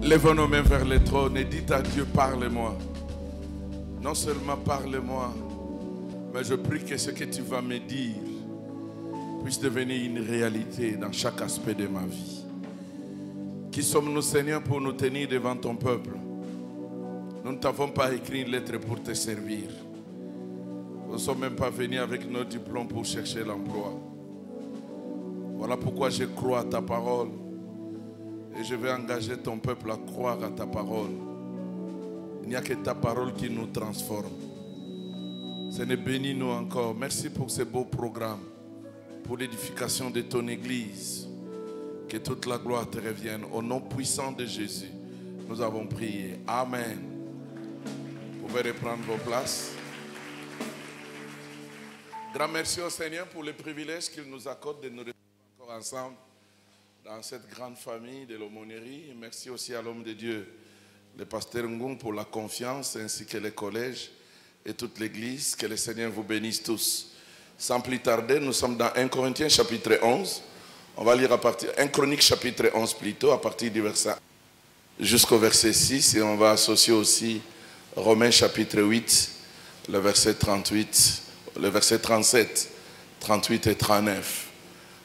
Lèvons nos mains vers le trône et dites à Dieu, parle-moi. Non seulement parle-moi, mais je prie que ce que tu vas me dire puisse devenir une réalité dans chaque aspect de ma vie. Qui sommes-nous, Seigneur, pour nous tenir devant ton peuple? Nous ne t'avons pas écrit une lettre pour te servir. Nous ne sommes même pas venus avec nos diplômes pour chercher l'emploi. Voilà pourquoi je crois à ta parole. Et je vais engager ton peuple à croire à ta parole. Il n'y a que ta parole qui nous transforme. Seigneur, bénis-nous encore. Merci pour ce beau programme, pour l'édification de ton Église. Que toute la gloire te revienne. Au nom puissant de Jésus, nous avons prié. Amen. Vous pouvez reprendre vos places. Grand merci au Seigneur pour le privilège qu'il nous accorde de nous retrouver encore ensemble dans cette grande famille de l'aumônerie. Merci aussi à l'homme de Dieu, le pasteur Ngung, pour la confiance, ainsi que les collèges et toute l'église. Que le Seigneur vous bénisse tous. Sans plus tarder, nous sommes dans 1 Corinthiens chapitre 11. On va lire à partir 1 Chronique chapitre 11 plutôt, à partir du verset 1 jusqu'au verset 6. Et on va associer aussi Romains chapitre 8, le verset 38, le verset 37, 38 et 39.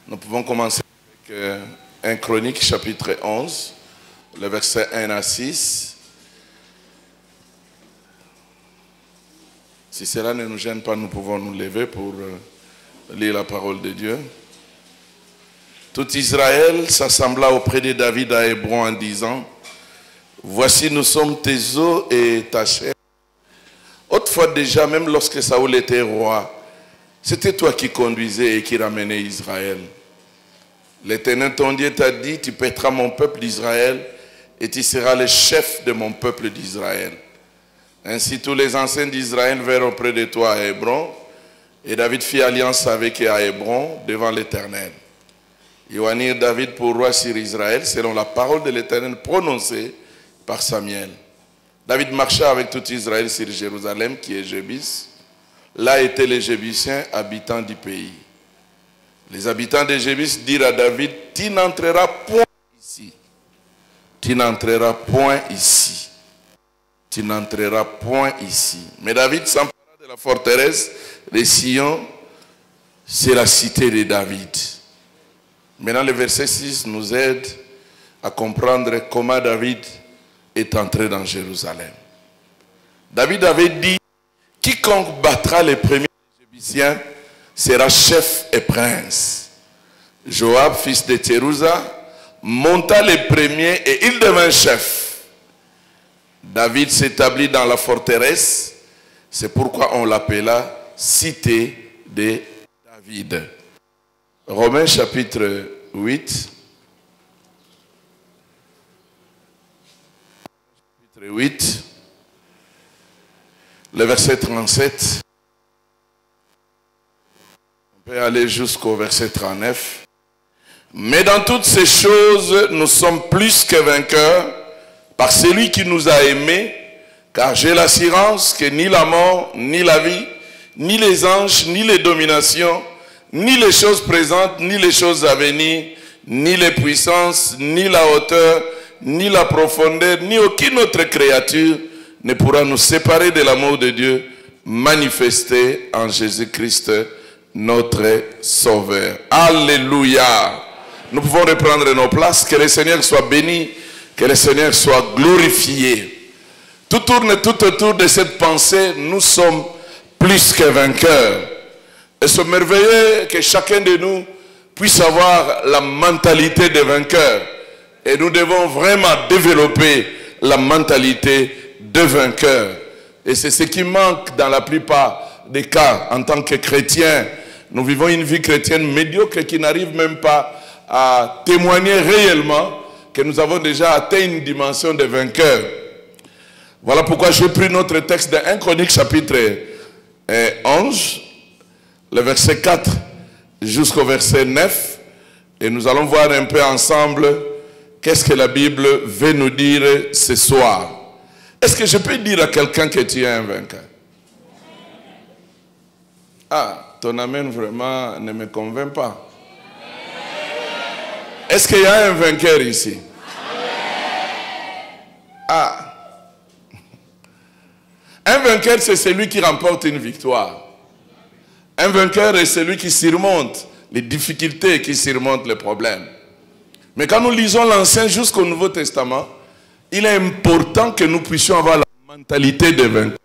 Nous pouvons commencer avec 1 Chronique chapitre 11, le verset 1 à 6. Si cela ne nous gêne pas, nous pouvons nous lever pour lire la parole de Dieu. Tout Israël s'assembla auprès de David à Hébron en disant: voici, nous sommes tes os et ta chair. Autrefois déjà, même lorsque Saoul était roi, c'était toi qui conduisais et qui ramenais Israël. L'Éternel ton Dieu t'a dit: tu paîtras mon peuple d'Israël et tu seras le chef de mon peuple d'Israël. Ainsi tous les anciens d'Israël vinrent auprès de toi à Hébron, et David fit alliance avec eux à Hébron devant l'Éternel. Ils oignirent David pour roi sur Israël selon la parole de l'Éternel prononcée par Samuel. David marcha avec tout Israël sur Jérusalem qui est Jébus. Là étaient les Jébusiens, habitants du pays. Les habitants de Jébus dirent à David: tu n'entreras point ici. Tu n'entreras point ici. Tu n'entreras point ici. Mais David s'empara de la forteresse de Sion, c'est la cité de David. Maintenant, le verset 6 nous aide à comprendre comment David est entré dans Jérusalem. David avait dit: quiconque battra les premiers Jébusiens sera chef et prince. Joab, fils de Thérouza, monta les premiers et il devint chef. David s'établit dans la forteresse, c'est pourquoi on l'appela cité de David. Romains chapitre 8. Chapitre 8. Le verset 37. On peut aller jusqu'au verset 39. Mais dans toutes ces choses, nous sommes plus que vainqueurs par celui qui nous a aimés, car j'ai l'assurance que ni la mort, ni la vie, ni les anges, ni les dominations, ni les choses présentes, ni les choses à venir, ni les puissances, ni la hauteur, ni la profondeur, ni aucune autre créature ne pourra nous séparer de l'amour de Dieu manifesté en Jésus-Christ, notre Sauveur. Alléluia. Nous pouvons reprendre nos places. Que le Seigneur soit béni, que le Seigneur soit glorifié. Tout tourne tout autour de cette pensée: nous sommes plus que vainqueurs. Et c'est merveilleux que chacun de nous puisse avoir la mentalité de vainqueur. Et nous devons vraiment développer la mentalité de vainqueur. Et c'est ce qui manque dans la plupart des cas. En tant que chrétiens, nous vivons une vie chrétienne médiocre qui n'arrive même pas à témoigner réellement que nous avons déjà atteint une dimension de vainqueur. Voilà pourquoi j'ai pris notre texte de 1 Chronique chapitre 11, le verset 4 jusqu'au verset 9. Et nous allons voir un peu ensemble qu'est-ce que la Bible veut nous dire ce soir. Est-ce que je peux dire à quelqu'un que tu es un vainqueur? Ah, ton amen vraiment ne me convainc pas. Est-ce qu'il y a un vainqueur ici? Ah. Un vainqueur, c'est celui qui remporte une victoire. Un vainqueur est celui qui surmonte les difficultés, qui surmonte les problèmes. Mais quand nous lisons l'Ancien jusqu'au Nouveau Testament, il est important que nous puissions avoir la mentalité de vainqueur.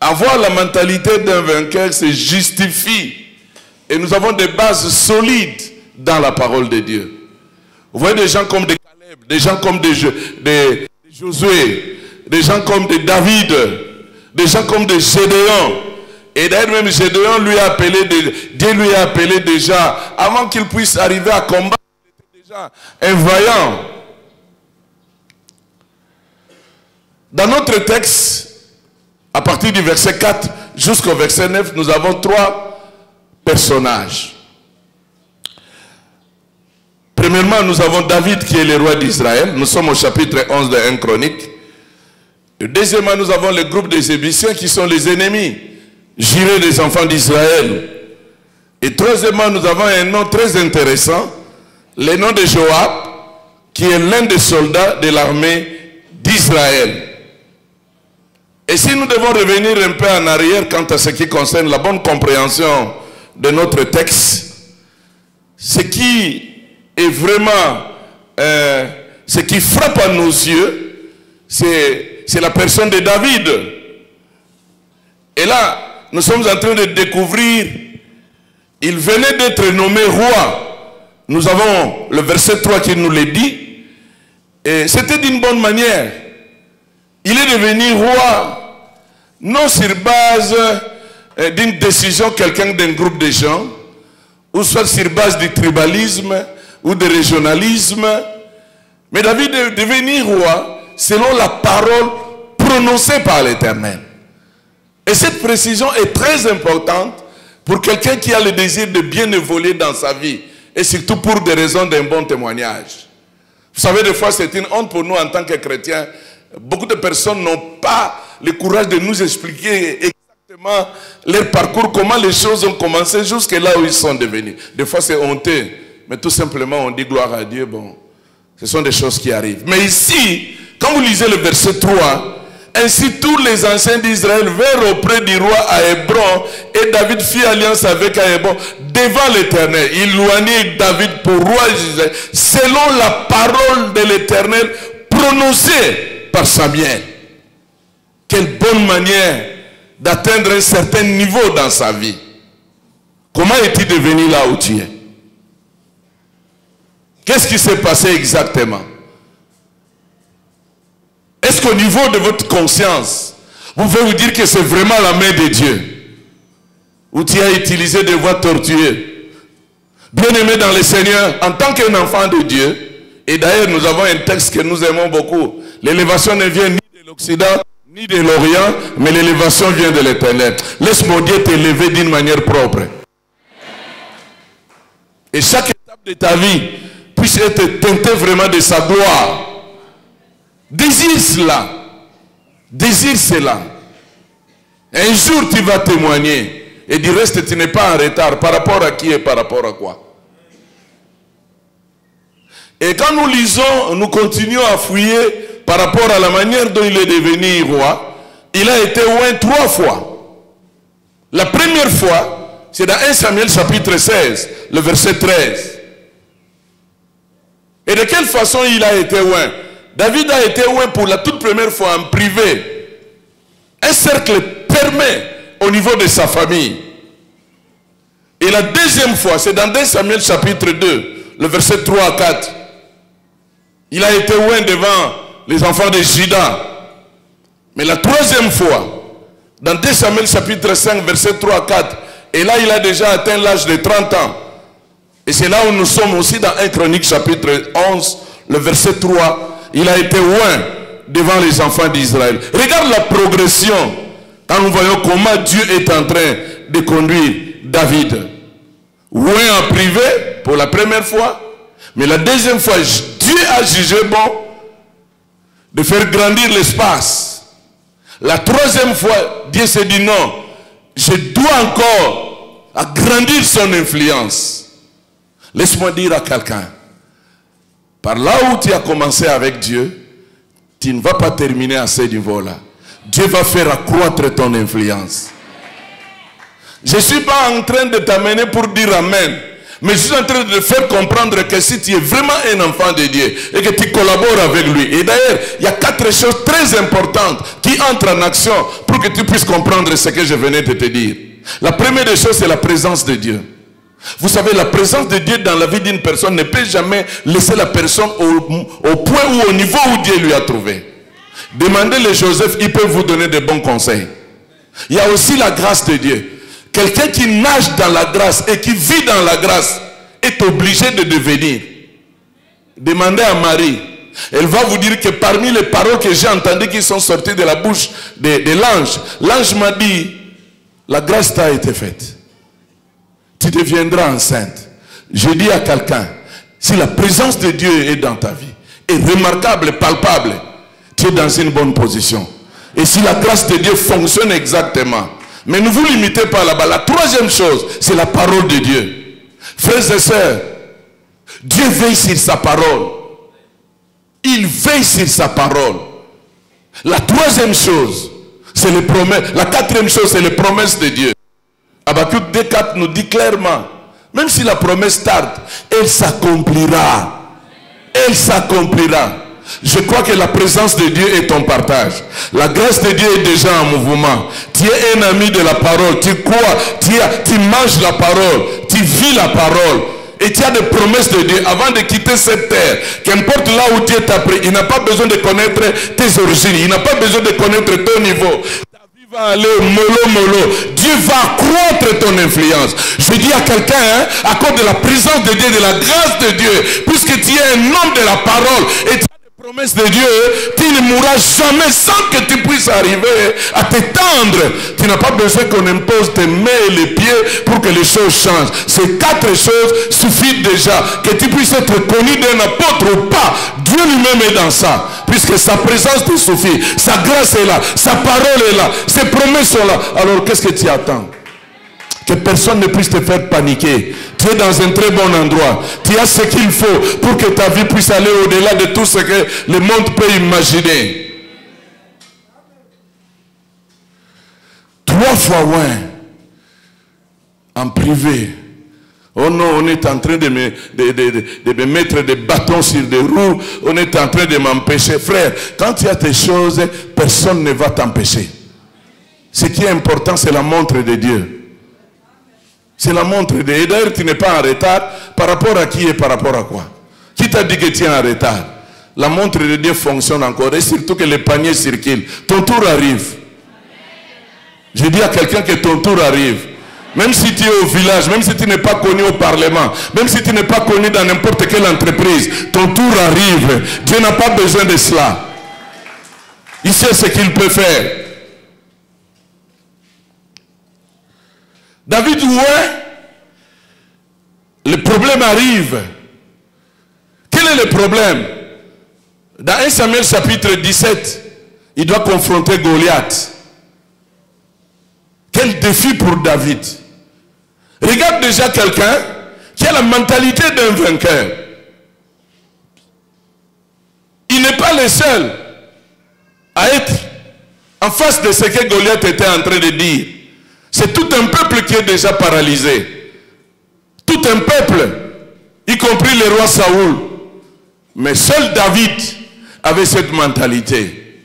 Avoir la mentalité d'un vainqueur se justifie. Et nous avons des bases solides dans la parole de Dieu. Vous voyez des gens comme des Caleb, des gens comme des Josué, des gens comme des David, des gens comme des Gédéon. Et d'ailleurs même Gédéon lui a appelé, Dieu lui a appelé déjà, avant qu'il puisse arriver à combattre, il était déjà un vaillant. Dans notre texte, à partir du verset 4 jusqu'au verset 9, nous avons 3 personnages. Premièrement, nous avons David qui est le roi d'Israël. Nous sommes au chapitre 11 de 1 Chronique. Et deuxièmement, nous avons le groupe des Ébusiens qui sont les ennemis jurés des enfants d'Israël. Et troisièmement, nous avons un nom très intéressant, le nom de Joab, qui est l'un des soldats de l'armée d'Israël. Et si nous devons revenir un peu en arrière quant à ce qui concerne la bonne compréhension de notre texte, ce qui est vraiment, ce qui frappe à nos yeux, c'est la personne de David. Et là, nous sommes en train de découvrir, il venait d'être nommé roi. Nous avons le verset 3 qui nous le dit. Et c'était d'une bonne manière. Il est devenu roi, non sur base d'une décision quelqu'un d'un groupe de gens, ou soit sur base du tribalisme, ou du régionalisme. Mais David est devenu roi selon la parole prononcée par l'Éternel. Et cette précision est très importante pour quelqu'un qui a le désir de bien évoluer dans sa vie, et surtout pour des raisons d'un bon témoignage. Vous savez, des fois c'est une honte pour nous en tant que chrétiens. Beaucoup de personnes n'ont pas le courage de nous expliquer exactement leur parcours, comment les choses ont commencé jusque là où ils sont devenus. Des fois c'est honteux, mais tout simplement on dit gloire à Dieu. Bon, ce sont des choses qui arrivent. Mais ici, quand vous lisez le verset 3, ainsi tous les anciens d'Israël vinrent auprès du roi à Hébron, et David fit alliance avec Hébron devant l'Éternel. Il loignait David pour roi d'Israël selon la parole de l'Éternel prononcée par Samuel. Quelle bonne manière d'atteindre un certain niveau dans sa vie. Comment est-il devenu là où tu es? Qu'est-ce qui s'est passé exactement? Est-ce qu'au niveau de votre conscience, vous pouvez vous dire que c'est vraiment la main de Dieu? Ou tu as utilisé des voies tortueuses? Bien-aimé dans le Seigneur, en tant qu'un enfant de Dieu, et d'ailleurs nous avons un texte que nous aimons beaucoup, l'élévation ne vient ni de l'Occident, ni de l'Orient, mais l'élévation vient de l'Éternel. Laisse mon Dieu t'élever d'une manière propre. Et chaque étape de ta vie puisse être teintée vraiment de sa gloire. Désire cela. Désire cela. Un jour tu vas témoigner. Et du reste tu n'es pas en retard. Par rapport à qui et par rapport à quoi? Et quand nous lisons, nous continuons à fouiller par rapport à la manière dont il est devenu roi. Il a été oint 3 fois. La première fois, c'est dans 1 Samuel chapitre 16, le verset 13. Et de quelle façon il a été oint? David a été oint pour la toute première fois en privé. Un cercle permet au niveau de sa famille. Et la deuxième fois, c'est dans 2 Samuel chapitre 2, le verset 3 à 4. Il a été oint devant les enfants de Juda. Mais la troisième fois, dans 2 Samuel chapitre 5, verset 3 à 4, et là il a déjà atteint l'âge de 30 ans. Et c'est là où nous sommes aussi dans 1 Chronique chapitre 11, le verset 3. Il a été oint devant les enfants d'Israël. Regarde la progression quand nous voyons comment Dieu est en train de conduire David. Oint en privé pour la première fois, mais la deuxième fois, Dieu a jugé bon de faire grandir l'espace. La troisième fois, Dieu s'est dit non, je dois encore agrandir son influence. Laisse-moi dire à quelqu'un, Par là où tu as commencé avec Dieu, tu ne vas pas terminer à ce niveau-là. Dieu va faire accroître ton influence. Je ne suis pas en train de t'amener pour dire Amen. Mais je suis en train de te faire comprendre que si tu es vraiment un enfant de Dieu et que tu collabores avec lui. Et d'ailleurs, il y a 4 choses très importantes qui entrent en action pour que tu puisses comprendre ce que je venais de te dire. La première des choses, c'est la présence de Dieu. Vous savez, la présence de Dieu dans la vie d'une personne ne peut jamais laisser la personne au point ou au niveau où Dieu lui a trouvé. Demandez-le Joseph, il peut vous donner de bons conseils. Il y a aussi la grâce de Dieu. Quelqu'un qui nage dans la grâce et qui vit dans la grâce est obligé de devenir. Demandez à Marie. Elle va vous dire que parmi les paroles que j'ai entendues qui sont sorties de la bouche de l'ange, l'ange m'a dit, la grâce t'a été faite. Tu deviendras enceinte. Je dis à quelqu'un, si la présence de Dieu est dans ta vie, est remarquable, palpable, tu es dans une bonne position. Et si la grâce de Dieu fonctionne exactement, mais ne vous limitez pas là-bas. La troisième chose, c'est la parole de Dieu. Frères et sœurs, Dieu veille sur sa parole. Il veille sur sa parole. La troisième chose, c'est les promesses. La quatrième chose, c'est les promesses de Dieu. Habakkuk 2:4 nous dit clairement, même si la promesse tarde, elle s'accomplira. Elle s'accomplira. Je crois que la présence de Dieu est ton partage. La grâce de Dieu est déjà en mouvement. Tu es un ami de la parole. Tu crois, tu manges la parole. Tu vis la parole. Et tu as des promesses de Dieu avant de quitter cette terre. Qu'importe là où Dieu t'a pris, il n'a pas besoin de connaître tes origines. Il n'a pas besoin de connaître ton niveau. Ta vie va aller mollo. Dieu va accroître ton influence. Je dis à quelqu'un, à cause de la présence de Dieu, de la grâce de Dieu, puisque tu es un homme de la parole et promesse de Dieu, tu ne mourras jamais sans que tu puisses arriver à t'étendre. Tu n'as pas besoin qu'on impose tes mains et les pieds pour que les choses changent. Ces 4 choses suffisent déjà. Que tu puisses être connu d'un apôtre ou pas, Dieu lui-même est dans ça. Puisque sa présence te suffit. Sa grâce est là. Sa parole est là. Ses promesses sont là. Alors qu'est-ce que tu attends? Que personne ne puisse te faire paniquer. Tu es dans un très bon endroit. Tu as ce qu'il faut pour que ta vie puisse aller au-delà de tout ce que le monde peut imaginer. 3 fois ouais. En privé. Oh non, on est en train de me mettre des bâtons sur des roues. On est en train de m'empêcher. Frère, quand il y a des choses, personne ne va t'empêcher. Ce qui est important, c'est la montre de Dieu. C'est la montre de Dieu. Et d'ailleurs, tu n'es pas en retard par rapport à qui et par rapport à quoi? Qui t'a dit que tu es en retard? La montre de Dieu fonctionne encore. Et surtout que les paniers circulent. Ton tour arrive. Je dis à quelqu'un que ton tour arrive. Même si tu es au village, même si tu n'es pas connu au Parlement, même si tu n'es pas connu dans n'importe quelle entreprise, ton tour arrive. Dieu n'a pas besoin de cela. Il sait ce qu'il peut faire. David, ouais, le problème arrive. Quel est le problème? Dans 1 Samuel chapitre 17, il doit confronter Goliath. Quel défi pour David. Regarde déjà quelqu'un qui a la mentalité d'un vainqueur. Il n'est pas le seul à être en face de ce que Goliath était en train de dire. C'est tout un peuple qui est déjà paralysé. Tout un peuple, y compris le roi Saoul. Mais seul David avait cette mentalité.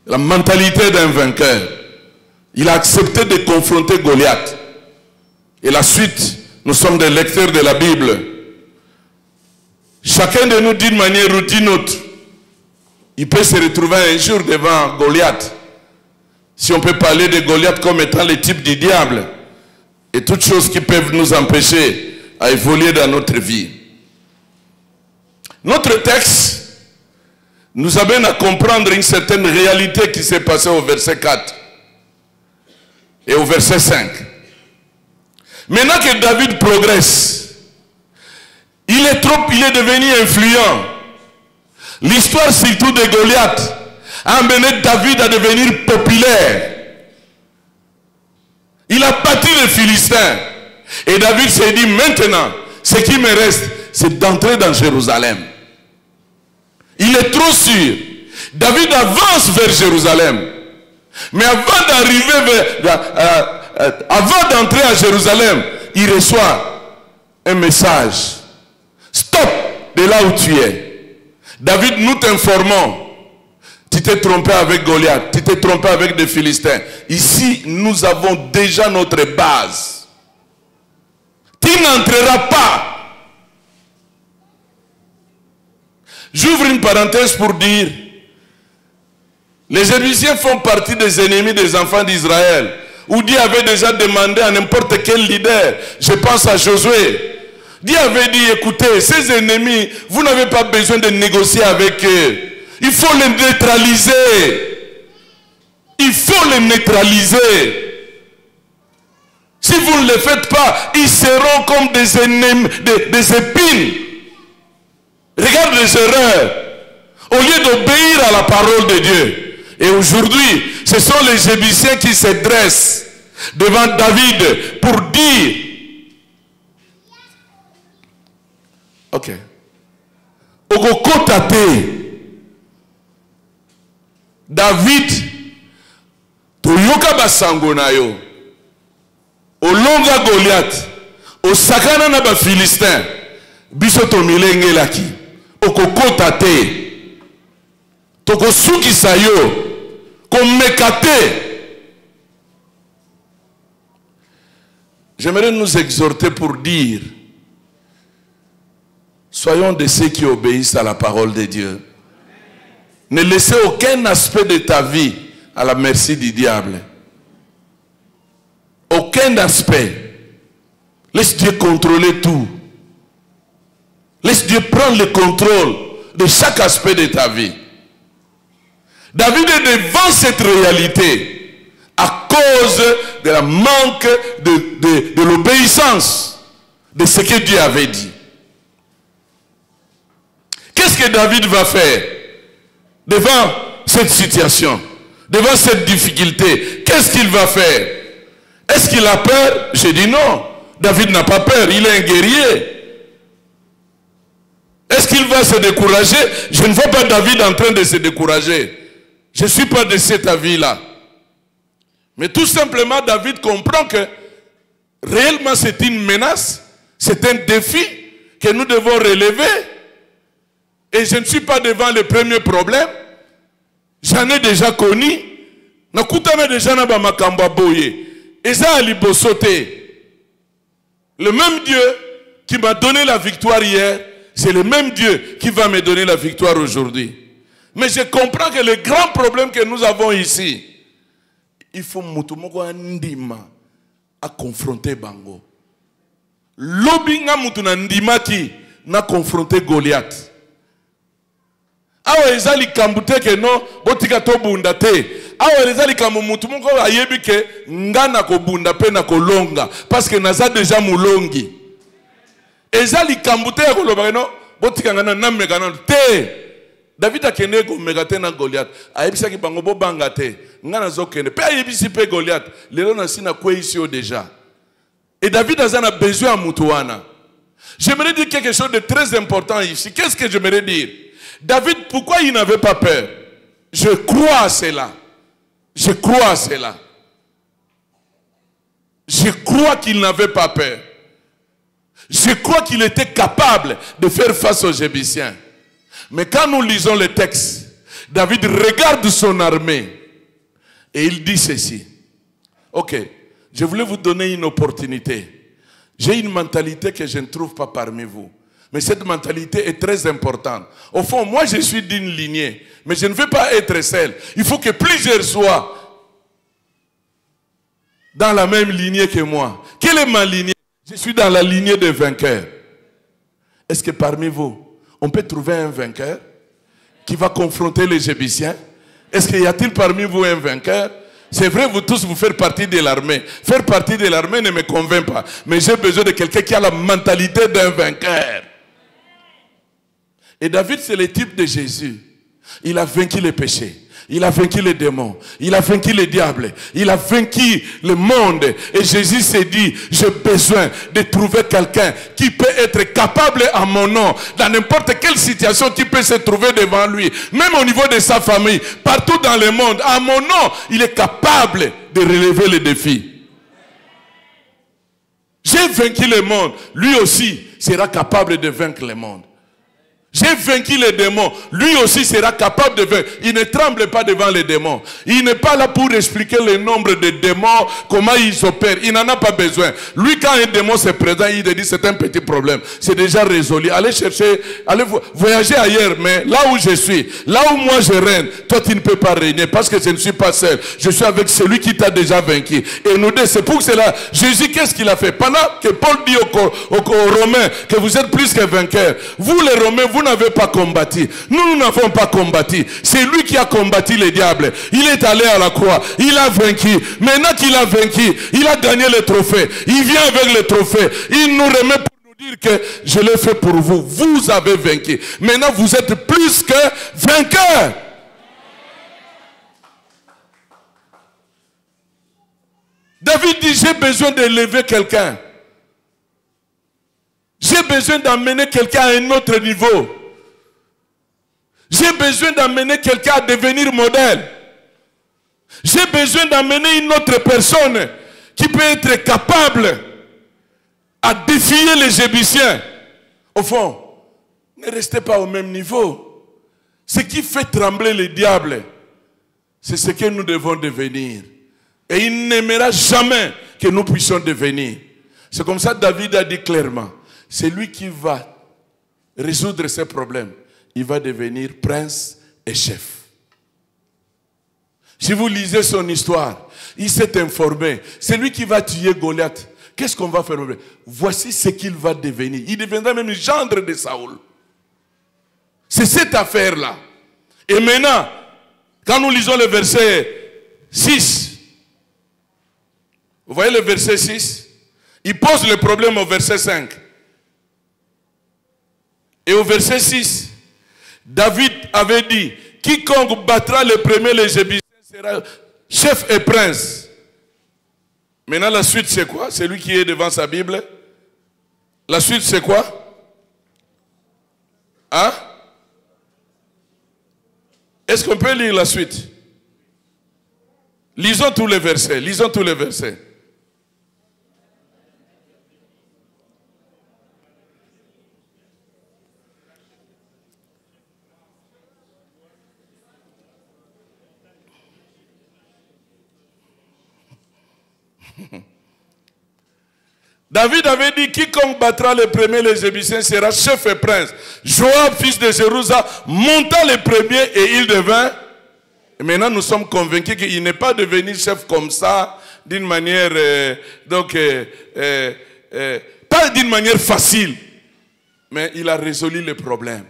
La mentalité d'un vainqueur. Il a accepté de confronter Goliath. Et la suite, nous sommes des lecteurs de la Bible. Chacun de nous, d'une manière ou d'une autre, il peut se retrouver un jour devant Goliath. Si on peut parler de Goliath comme étant le type du diable et toutes choses qui peuvent nous empêcher à évoluer dans notre vie. Notre texte nous amène à comprendre une certaine réalité qui s'est passée au verset 4 et au verset 5. Maintenant que David progresse, il est devenu influent. L'histoire surtout de Goliath a amené David à devenir populaire. Il a battu les Philistins. Et David s'est dit, maintenant, ce qui me reste, c'est d'entrer dans Jérusalem. est trop sûr. David avance vers Jérusalem. Mais avant d'arriver avant d'entrer à Jérusalem, il reçoit un message. Stop de là où tu es. David, nous t'informons. Tu t'es trompé avec Goliath, tu t'es trompé avec des Philistins. Ici, nous avons déjà notre base. Tu n'entreras pas. J'ouvre une parenthèse pour dire, les Égyptiens font partie des ennemis des enfants d'Israël, où Dieu avait déjà demandé à n'importe quel leader, je pense à Josué, Dieu avait dit, écoutez, ces ennemis, vous n'avez pas besoin de négocier avec eux. Il faut les neutraliser. Il faut les neutraliser. Si vous ne le faites pas, ils seront comme des ennemis, des épines. Regarde les erreurs. Au lieu d'obéir à la parole de Dieu. Et aujourd'hui, ce sont les Égyptiens qui se dressent devant David pour dire, ok, Ogokotate, David, Toyoka basango na yo, Olonga Goliath, Osakana na ba Philistin, biso to milenge laki, Ogokotate, Tokosuki sayo, Komekate. J'aimerais nous exhorter pour dire, soyons de ceux qui obéissent à la parole de Dieu. Ne laissez aucun aspect de ta vie à la merci du diable. Aucun aspect. Laisse Dieu contrôler tout. Laisse Dieu prendre le contrôle de chaque aspect de ta vie. David est devant cette réalité à cause de la manque de l'obéissance de ce que Dieu avait dit. Qu'est-ce que David va faire devant cette situation, devant cette difficulté? Qu'est-ce qu'il va faire? Est-ce qu'il a peur? J'ai dit non. David n'a pas peur, il est un guerrier. Est-ce qu'il va se décourager? Je ne vois pas David en train de se décourager. Je ne suis pas de cet avis-là. Mais tout simplement, David comprend que réellement c'est une menace, c'est un défi que nous devons relever. Et je ne suis pas devant le premier problème. J'en ai déjà connu. Nakutana déjà na ba makamba boye. Et ça a libosoté. Le même Dieu qui m'a donné la victoire hier, c'est le même Dieu qui va me donner la victoire aujourd'hui. Mais je comprends que le grand problème que nous avons ici, il faut mutumoko ndima à confronter Bango. Lobinga mutuna ndima ki na confronter Goliath. Awa ezali kambute ke no botika to bunda te. Awa ezali kamu mutumoko ayebi ke ngana ko bunda pe na kolonga parce que naza déjà mulongi. Ezali kambute ko loba no botika ngana nameka na te. David a kende ko megate na Goliath. Ayebisa ki bango bo banga te. Ngana zo kende. Pe ayebisi pe Goliath. Lelo na sina kwe ici déjà. Et David a besoin de Moutouana. J'aimerais dire quelque chose de très important ici. Qu'est-ce que j'aimerais dire? David, pourquoi il n'avait pas peur? Je crois à cela. Je crois à cela. Je crois qu'il n'avait pas peur. Je crois qu'il était capable de faire face aux Égyptiens. Mais quand nous lisons le texte, David regarde son armée et il dit ceci. Ok, je voulais vous donner une opportunité. J'ai une mentalité que je ne trouve pas parmi vous. Mais cette mentalité est très importante. Au fond, moi je suis d'une lignée, mais je ne veux pas être seul. Il faut que plusieurs soient dans la même lignée que moi. Quelle est ma lignée? Je suis dans la lignée des vainqueurs. Est-ce que parmi vous, on peut trouver un vainqueur qui va confronter les Égyptiens? Est-ce qu'il y a-t-il parmi vous un vainqueur? C'est vrai, vous tous, vous faites partie de l'armée. Faire partie de l'armée ne me convainc pas. Mais j'ai besoin de quelqu'un qui a la mentalité d'un vainqueur. Et David, c'est le type de Jésus. Il a vaincu les péchés. Il a vaincu les démons. Il a vaincu les diables. Il a vaincu le monde. Et Jésus s'est dit, j'ai besoin de trouver quelqu'un qui peut être capable à mon nom, dans n'importe quelle situation qui peut se trouver devant lui, même au niveau de sa famille, partout dans le monde, à mon nom, il est capable de relever les défis. J'ai vaincu le monde. Lui aussi sera capable de vaincre le monde. J'ai vaincu les démons. Lui aussi sera capable de vaincre. Il ne tremble pas devant les démons. Il n'est pas là pour expliquer le nombre de démons, comment ils opèrent. Il n'en a pas besoin. Lui, quand un démon se présente, il te dit c'est un petit problème. C'est déjà résolu. Allez chercher, allez voyager ailleurs. Mais là où je suis, là où moi je règne, toi tu ne peux pas régner parce que je ne suis pas seul. Je suis avec celui qui t'a déjà vaincu. Et nous deux, c'est pour cela, Jésus, qu'est-ce qu'il a fait? Pendant que Paul dit aux Romains que vous êtes plus que vainqueurs, vous les Romains, vous n'avez pas combattu. Nous n'avons pas combattu. C'est lui qui a combattu les diables. Il est allé à la croix. Il a vaincu. Maintenant qu'il a vaincu, il a gagné le trophée. Il vient avec le trophée. Il nous remet pour nous dire que je l'ai fait pour vous. Vous avez vaincu. Maintenant vous êtes plus que vainqueurs. David dit, j'ai besoin d'élever quelqu'un. J'ai besoin d'amener quelqu'un à un autre niveau. J'ai besoin d'amener quelqu'un à devenir modèle. J'ai besoin d'amener une autre personne qui peut être capable à défier les Jébusiens. Au fond, ne restez pas au même niveau. Ce qui fait trembler les diables, c'est ce que nous devons devenir. Et il n'aimera jamais que nous puissions devenir. C'est comme ça que David a dit clairement, c'est lui qui va résoudre ces problèmes. Il va devenir prince et chef. Si vous lisez son histoire, il s'est informé. C'est lui qui va tuer Goliath. Qu'est-ce qu'on va faire? Voici ce qu'il va devenir. Il deviendra même le gendre de Saoul. C'est cette affaire-là. Et maintenant, quand nous lisons le verset 6, vous voyez le verset 6? Il pose le problème au verset 5. Et au verset 6, David avait dit, quiconque battra le premier les Jébusiens sera chef et prince. Maintenant la suite c'est quoi? C'est lui qui est devant sa Bible. La suite c'est quoi? Hein? Est-ce qu'on peut lire la suite? Lisons tous les versets. Lisons tous les versets. David avait dit, quiconque battra le premier les Jébusiens sera chef et prince. Joab, fils de Jérusa, monta le premier et il devint. Et maintenant nous sommes convaincus qu'il n'est pas devenu chef comme ça, d'une manière, pas d'une manière facile, mais il a résolu le problème.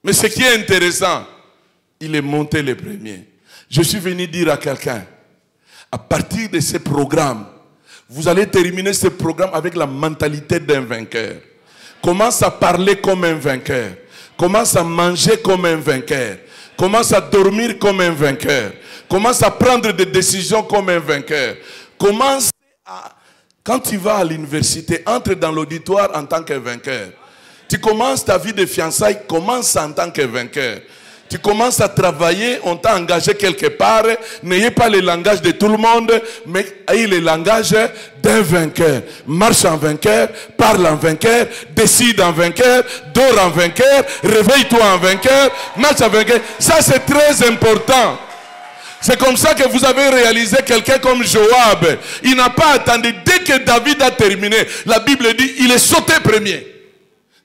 Mais ce qui est intéressant, il est monté le premier. Je suis venu dire à quelqu'un, à partir de ce programme, vous allez terminer ce programme avec la mentalité d'un vainqueur. Commence à parler comme un vainqueur. Commence à manger comme un vainqueur. Commence à dormir comme un vainqueur. Commence à prendre des décisions comme un vainqueur. Commence à... Quand tu vas à l'université, entre dans l'auditoire en tant que vainqueur. Tu commences ta vie de fiançailles, commence en tant que vainqueur. Tu commences à travailler, on t'a engagé quelque part, n'ayez pas le langage de tout le monde, mais ayez le langage d'un vainqueur. Marche en vainqueur, parle en vainqueur, décide en vainqueur, dors en vainqueur, réveille-toi en vainqueur, marche en vainqueur. Ça c'est très important. C'est comme ça que vous avez réalisé quelqu'un comme Joab. Il n'a pas attendu, dès que David a terminé, la Bible dit, il est sauté premier.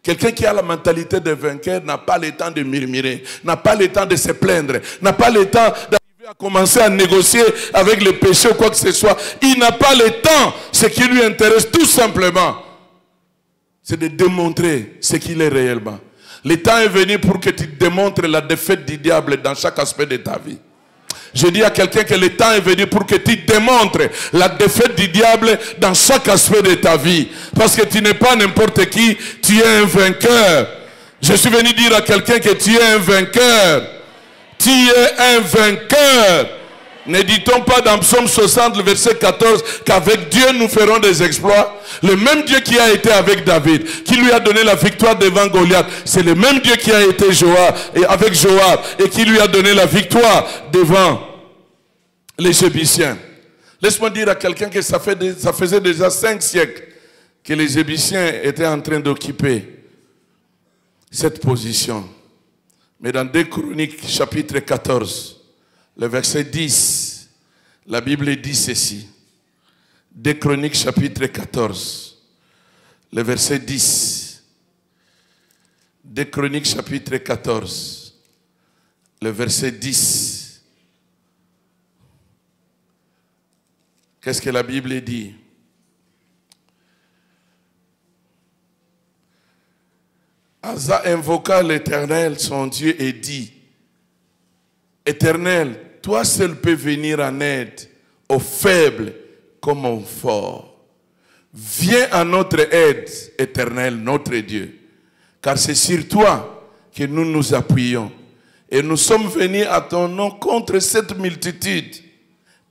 Quelqu'un qui a la mentalité de vainqueur n'a pas le temps de murmurer, n'a pas le temps de se plaindre, n'a pas le temps d'arriver à commencer à négocier avec le péché ou quoi que ce soit. Il n'a pas le temps. Ce qui lui intéresse tout simplement, c'est de démontrer ce qu'il est réellement. Le temps est venu pour que tu démontres la défaite du diable dans chaque aspect de ta vie. Je dis à quelqu'un que le temps est venu pour que tu démontres la défaite du diable dans chaque aspect de ta vie. Parce que tu n'es pas n'importe qui, tu es un vainqueur. Je suis venu dire à quelqu'un que tu es un vainqueur. Tu es un vainqueur. Ne dit-on pas dans Psaume 60, le verset 14, qu'avec Dieu nous ferons des exploits? Le même Dieu qui a été avec David, qui lui a donné la victoire devant Goliath, c'est le même Dieu qui a été avec Joab et qui lui a donné la victoire devant les Jébusiens. Laisse-moi dire à quelqu'un que ça faisait déjà 5 siècles que les Jébusiens étaient en train d'occuper cette position. Mais dans 2 Chroniques, chapitre 14, le verset 10, la Bible dit ceci. 2 Chroniques, chapitre 14, le verset 10. 2 Chroniques, chapitre 14, le verset 10. Qu'est-ce que la Bible dit? Asa invoqua l'Éternel, son Dieu, et dit, Éternel, toi seul peux venir en aide aux faibles comme aux forts. Viens à notre aide, Éternel, notre Dieu, car c'est sur toi que nous nous appuyons. Et nous sommes venus à ton nom contre cette multitude.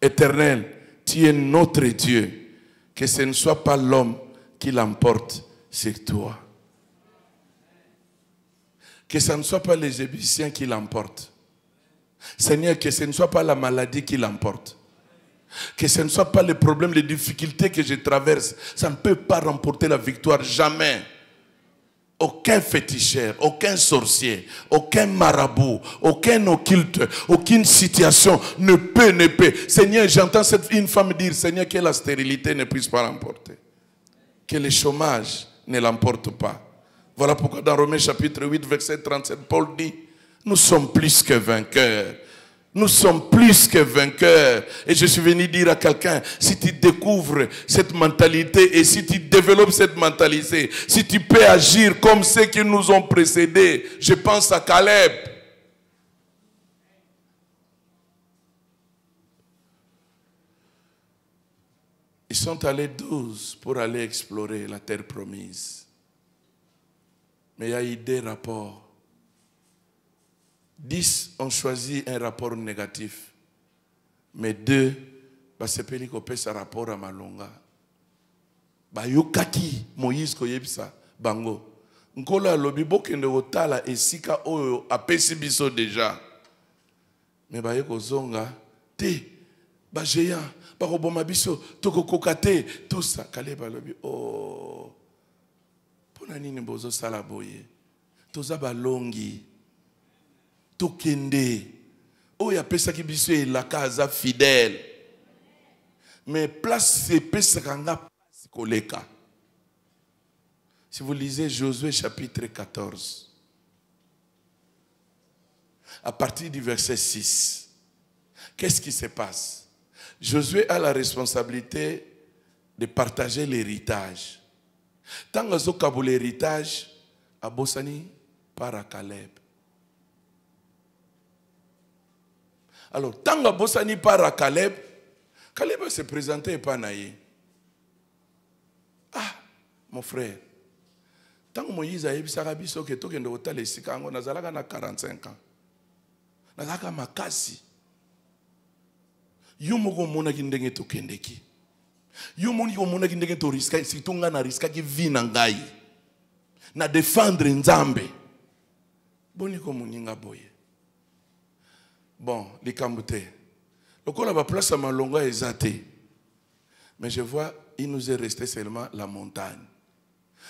Éternel, tu es notre Dieu, que ce ne soit pas l'homme qui l'emporte sur toi. Que ce ne soit pas les Jébusiens qui l'emportent. Seigneur, que ce ne soit pas la maladie qui l'emporte. Que ce ne soit pas les problèmes, les difficultés que je traverse. Ça ne peut pas remporter la victoire, jamais. Aucun féticheur, aucun sorcier, aucun marabout, aucun occulte, aucune situation ne peut. Seigneur, j'entends une femme dire, Seigneur, que la stérilité ne puisse pas l'emporter. Que le chômage ne l'emporte pas. Voilà pourquoi dans Romains chapitre 8, verset 37, Paul dit, nous sommes plus que vainqueurs. Nous sommes plus que vainqueurs. Et je suis venu dire à quelqu'un, si tu découvres cette mentalité et si tu développes cette mentalité, si tu peux agir comme ceux qui nous ont précédés, je pense à Caleb. Ils sont allés 12 pour aller explorer la terre promise. Mais il y a eu des rapports. 10 ont choisi un rapport négatif. Mais 2, basepeli kopesa rapport à Malonga. Bayokaki Moïse koyebisa bango. Nkolo alobi bokende otala esika oyo apesi biso déjà. Mais bayeko zonga te ba géant bakoboma biso tokokoka te tout ça. Caleb alobi oh pona nini bozo sala boye. Toza balongi. Tokende oya pesa ki biso elaka aza fidèle mais place se pesa kanga place koleka. Si vous lisez Josué chapitre 14 à partir du verset 6, qu'est-ce qui se passe? Josué a la responsabilité de partager l'héritage. Tant que zo l'héritage a Bosani par à Caleb. Alors, tant que Bossani part à Caleb, Caleb va se présenter et pas naïe. Ah, mon frère, tant que Moïse a eu Sarabiso que tout le monde a eu 45 ans. Nazalaka makasi. Yo moko mona kindenge to kendeki. Yo moni ko mona kindenge to riska si tunga na riska ki vina ngai. Na défendre Nzambe. Boni ko muninga boye. Bon, les Camboutés. Le col a place à Malonga et Zate. Mais je vois, il nous est resté seulement la montagne.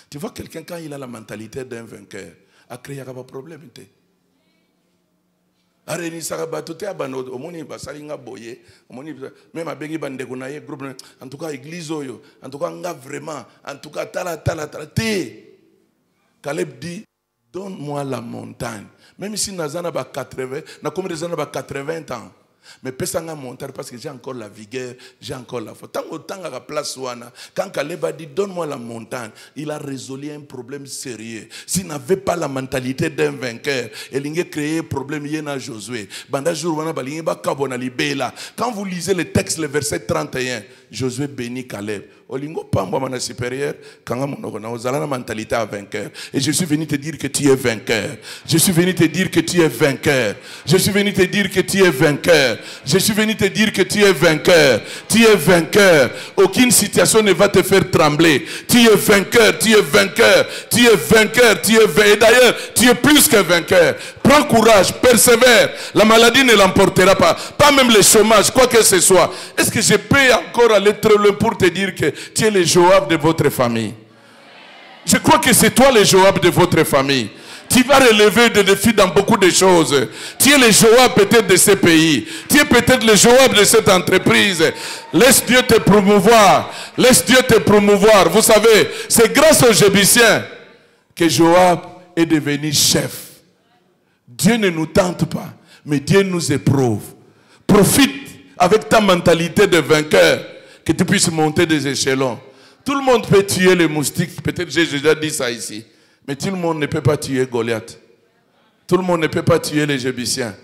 Tu vois, quelqu'un, quand il a la mentalité d'un vainqueur, a créé un problème. Areni Sarabato, au moni basalinga boye, au moni même à Bengi Bandegonaye, groupe, en tout cas, église, en tout cas, vraiment, en tout cas, tala. Caleb dit, donne-moi la montagne. Même si Nazana a 80, na comme des 80 ans. Mais pesanga montagne parce que j'ai encore la vigueur, j'ai encore la foi. Tant à la place ouana, quand Caleb a dit donne-moi la montagne, il a résolu un problème sérieux. S'il n'avait pas la mentalité d'un vainqueur, il a créé un problème à Josué. Quand vous lisez le texte, le verset 31, Josué bénit Caleb. Olingo pamba mana supérieur, quand on a la mentalité à vainqueur. Et je suis venu te dire que tu es vainqueur. Je suis venu te dire que tu es vainqueur. Je suis venu te dire que tu es vainqueur. Je suis venu te dire que tu es vainqueur. Tu es vainqueur. Aucune situation ne va te faire trembler. Tu es vainqueur, tu es vainqueur. Tu es vainqueur, tu es vainqueur. Et d'ailleurs, tu es plus que vainqueur. Prends courage, persévère. La maladie ne l'emportera pas. Pas même le chômage, quoi que ce soit. Est-ce que je peux encore aller très loin pour te dire que tu es le Joab de votre famille? Je crois que c'est toi le Joab de votre famille. Tu vas relever des défis dans beaucoup de choses. Tu es le Joab peut-être de ce pays. Tu es peut-être le Joab de cette entreprise. Laisse Dieu te promouvoir. Laisse Dieu te promouvoir. Vous savez, c'est grâce aux Jébusiens que Joab est devenu chef. Dieu ne nous tente pas, mais Dieu nous éprouve. Profite avec ta mentalité de vainqueur que tu puisses monter des échelons. Tout le monde peut tuer les moustiques. Peut-être j'ai déjà dit ça ici. Mais tout le monde ne peut pas tuer Goliath. Tout le monde ne peut pas tuer les Jébusiens.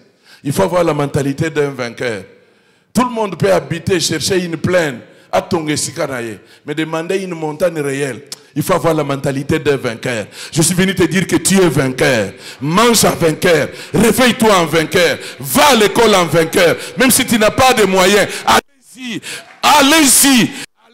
Il faut avoir la mentalité d'un vainqueur. Tout le monde peut habiter, chercher une plaine, à Tongesikanaye, mais demander une montagne réelle. Il faut avoir la mentalité d'un vainqueur. Je suis venu te dire que tu es vainqueur. Mange en vainqueur. Réveille-toi en vainqueur. Va à l'école en vainqueur. Même si tu n'as pas de moyens, allez-y. Allez-y.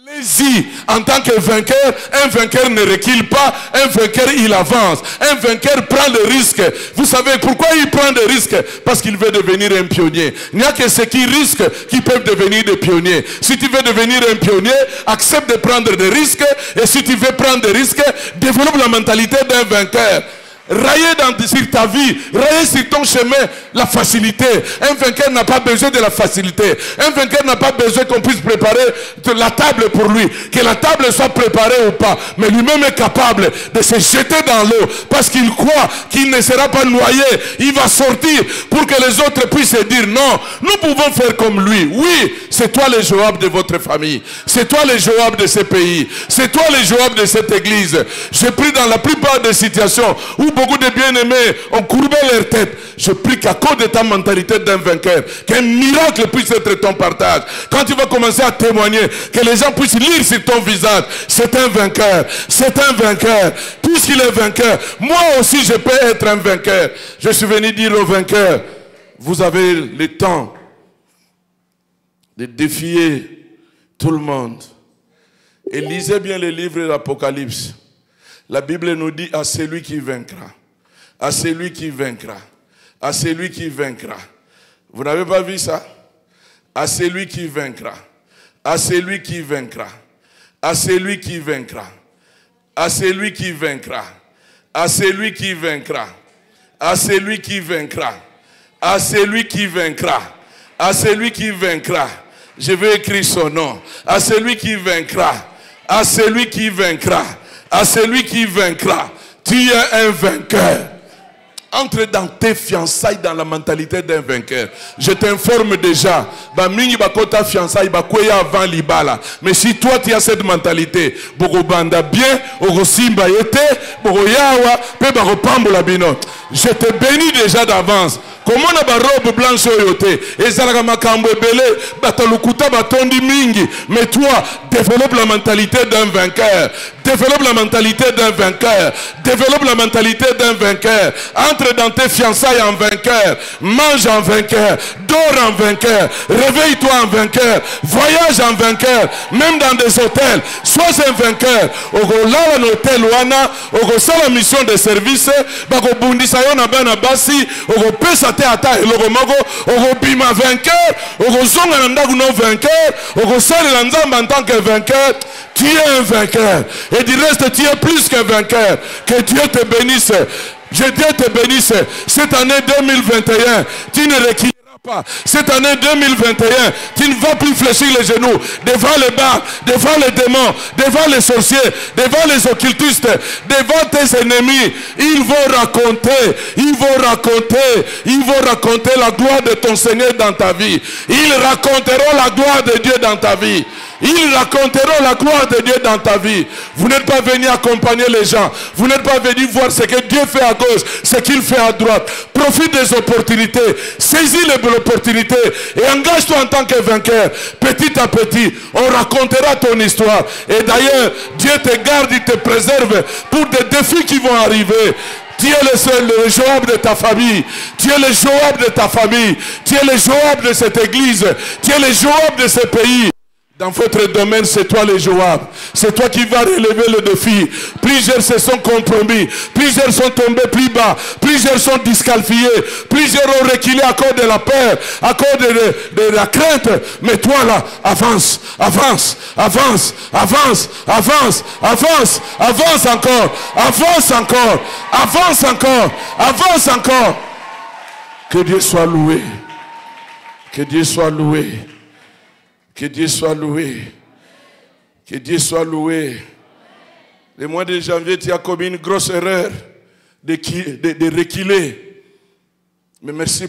Allez-y, en tant que vainqueur, un vainqueur ne recule pas, un vainqueur il avance, un vainqueur prend le risque. Vous savez pourquoi il prend des risques? Parce qu'il veut devenir un pionnier. Il n'y a que ceux qui risquent qui peuvent devenir des pionniers. Si tu veux devenir un pionnier, accepte de prendre des risques, et si tu veux prendre des risques, développe la mentalité d'un vainqueur. Rayer sur ta vie, rayer sur ton chemin la facilité. Un vainqueur n'a pas besoin de la facilité. Un vainqueur n'a pas besoin qu'on puisse préparer la table pour lui. Que la table soit préparée ou pas. Mais lui-même est capable de se jeter dans l'eau. Parce qu'il croit qu'il ne sera pas noyé. Il va sortir pour que les autres puissent se dire non, nous pouvons faire comme lui. Oui, c'est toi le Joab de votre famille. C'est toi le Joab de ce pays. C'est toi le Joab de cette église. Je prie dans la plupart des situations où beaucoup de bien-aimés ont courbé leur tête. Je prie qu'à cause de ta mentalité d'un vainqueur, qu'un miracle puisse être ton partage. Quand tu vas commencer à témoigner, que les gens puissent lire sur ton visage, c'est un vainqueur, c'est un vainqueur. Puisqu'il est vainqueur, moi aussi je peux être un vainqueur. Je suis venu dire aux vainqueurs, vous avez le temps de défier tout le monde. Et lisez bien les livres de l'Apocalypse. La Bible nous dit à celui qui vaincra, à celui qui vaincra, à celui qui vaincra. Vous n'avez pas vu ça? À celui qui vaincra, à celui qui vaincra, à celui qui vaincra, à celui qui vaincra, à celui qui vaincra, à celui qui vaincra, à celui qui vaincra, à celui qui vaincra. Je vais écrire son nom. À celui qui vaincra, à celui qui vaincra. À celui qui vaincra, tu es un vainqueur. Entre dans tes fiançailles dans la mentalité d'un vainqueur. Je t'informe déjà, mais si toi tu as cette mentalité, je te bénis déjà d'avance. Comment on a robe blanche oyote ezalaka makambo ebele batalukuta batondi mingi, mais toi développe la mentalité d'un vainqueur. Développe la mentalité d'un vainqueur. Développe la mentalité d'un vainqueur. Entre dans tes fiançailles en vainqueur. Mange en vainqueur. Dors en vainqueur. Réveille-toi en vainqueur. Voyage en vainqueur. Même dans des hôtels. Sois un vainqueur. Ogola un hôtel wana. Ogosa la mission de service. Bako bundisa yona bana basi. Ogopesa te ata eloko moko. Ogobima vainqueur. Ogozonga na ndaku no vainqueur. Ogosali la nzamba en tant que vainqueur. Tu es un vainqueur. Et du reste, tu es plus qu'un vainqueur. Que Dieu te bénisse. Je Dieu te bénisse. Cette année 2021, tu ne reculeras pas. Cette année 2021, tu ne vas plus fléchir les genoux devant les bars, devant les démons, devant les sorciers, devant les occultistes, devant tes ennemis. Ils vont raconter la gloire de ton Seigneur dans ta vie. Ils raconteront la gloire de Dieu dans ta vie. Ils raconteront la gloire de Dieu dans ta vie. Vous n'êtes pas venu accompagner les gens. Vous n'êtes pas venu voir ce que Dieu fait à gauche, ce qu'il fait à droite. Profite des opportunités. Saisis l'opportunité et engage-toi en tant que vainqueur. Petit à petit, on racontera ton histoire. Et d'ailleurs, Dieu te garde, il te préserve pour des défis qui vont arriver. Tu es le Joab de ta famille. Tu es le Joab de ta famille. Tu es le Joab de cette église. Tu es le Joab de ce pays. Dans votre domaine, c'est toi le Joab. C'est toi qui vas relever le défi. Plusieurs se sont compromis. Plusieurs sont tombés plus bas. Plusieurs sont disqualifiés. Plusieurs ont reculé à cause de la peur, à cause de la crainte. Mais toi là, avance, avance, avance, avance, avance, avance, avance encore, avance encore, avance encore, avance encore. Que Dieu soit loué. Que Dieu soit loué. Que Dieu soit loué. Que Dieu soit loué. Le mois de janvier, tu as commis une grosse erreur de reculer. Mais merci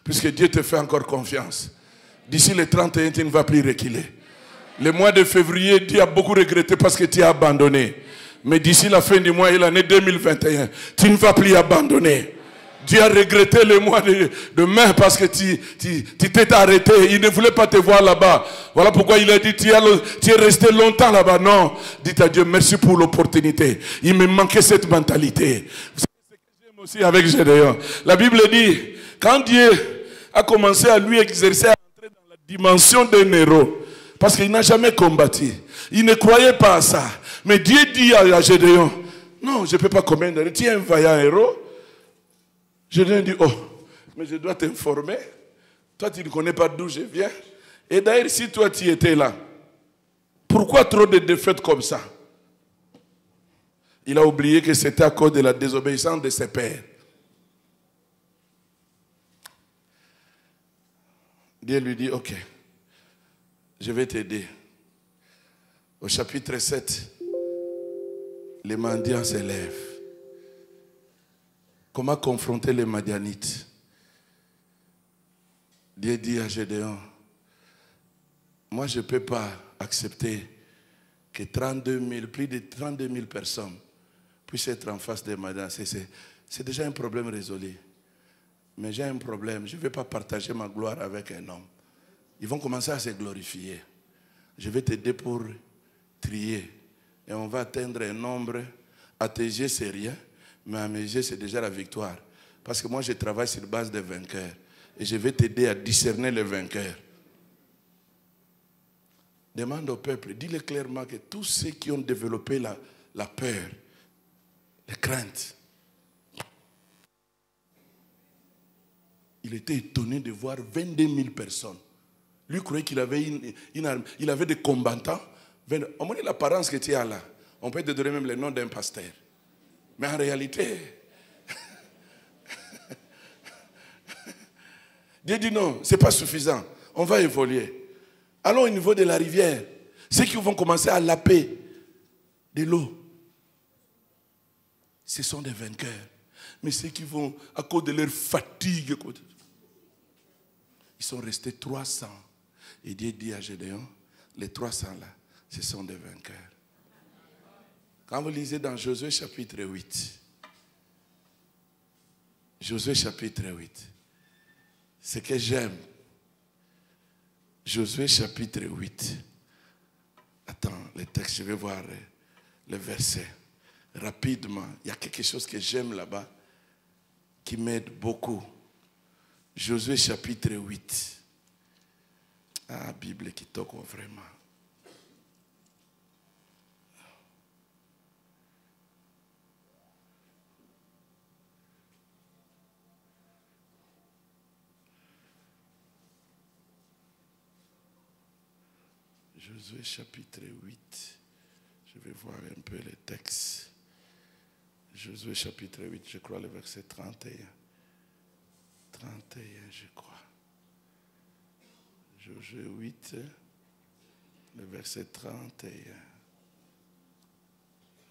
puisque Dieu te fait encore confiance. D'ici le 31, tu ne vas plus reculer. Le mois de février, Dieu a beaucoup regretté parce que tu as abandonné. Mais d'ici la fin du mois et l'année 2021, tu ne vas plus abandonner. Dieu a regretté le mois de mai parce que tu t'es arrêté. Il ne voulait pas te voir là-bas. Voilà pourquoi il a dit, tu es resté longtemps là-bas. Non, dites à Dieu, merci pour l'opportunité. Il me manquait cette mentalité. Vous savez ce que j'aime aussi avec Gédéon. La Bible dit, quand Dieu a commencé à lui exercer, à entrer dans la dimension d'un héros, parce qu'il n'a jamais combattu. Il ne croyait pas à ça. Mais Dieu dit à Gédéon, non, je ne peux pas combattre. Tu es un vaillant héros. Je lui ai dit, oh, mais je dois t'informer. Toi, tu ne connais pas d'où je viens. Et d'ailleurs, si toi, tu étais là, pourquoi trop de défaites comme ça? Il a oublié que c'était à cause de la désobéissance de ses pères. Dieu lui dit, ok, je vais t'aider. Au chapitre 7, les mendiants s'élèvent. Comment confronter les Madianites? Dieu dit à Gédéon, moi je ne peux pas accepter que plus de 32 000 personnes puissent être en face des Madianites. C'est déjà un problème résolu. Mais j'ai un problème, je ne vais pas partager ma gloire avec un homme. Ils vont commencer à se glorifier. Je vais t'aider pour trier. Et on va atteindre un nombre, à tes yeux c'est rien. Mais à mes yeux, c'est déjà la victoire. Parce que moi, je travaille sur base des vainqueurs. Et je vais t'aider à discerner les vainqueurs. Demande au peuple, dis-le clairement que tous ceux qui ont développé la peur, les craintes, il était étonné de voir 22 000 personnes. Lui croyait qu'il avait une arme. Il avait des combattants. Au moins, l'apparence que tu as là, on peut te donner même le nom d'un pasteur. Mais en réalité, Dieu dit non, ce n'est pas suffisant. On va évoluer. Allons au niveau de la rivière. Ceux qui vont commencer à laper de l'eau, ce sont des vainqueurs. Mais ceux qui vont, à cause de leur fatigue, ils sont restés 300. Et Dieu dit à Gédéon, les 300 là, ce sont des vainqueurs. Quand vous lisez dans Josué chapitre 8, Josué chapitre 8, ce que j'aime, Josué chapitre 8, attends, le texte, je vais voir le verset rapidement. Il y a quelque chose que j'aime là-bas qui m'aide beaucoup. Josué chapitre 8. Ah, Bible qui toque vraiment. Josué chapitre 8. Je vais voir un peu les textes. Josué chapitre 8, je crois le verset 31. 31. je crois. Josué 8, le verset 31.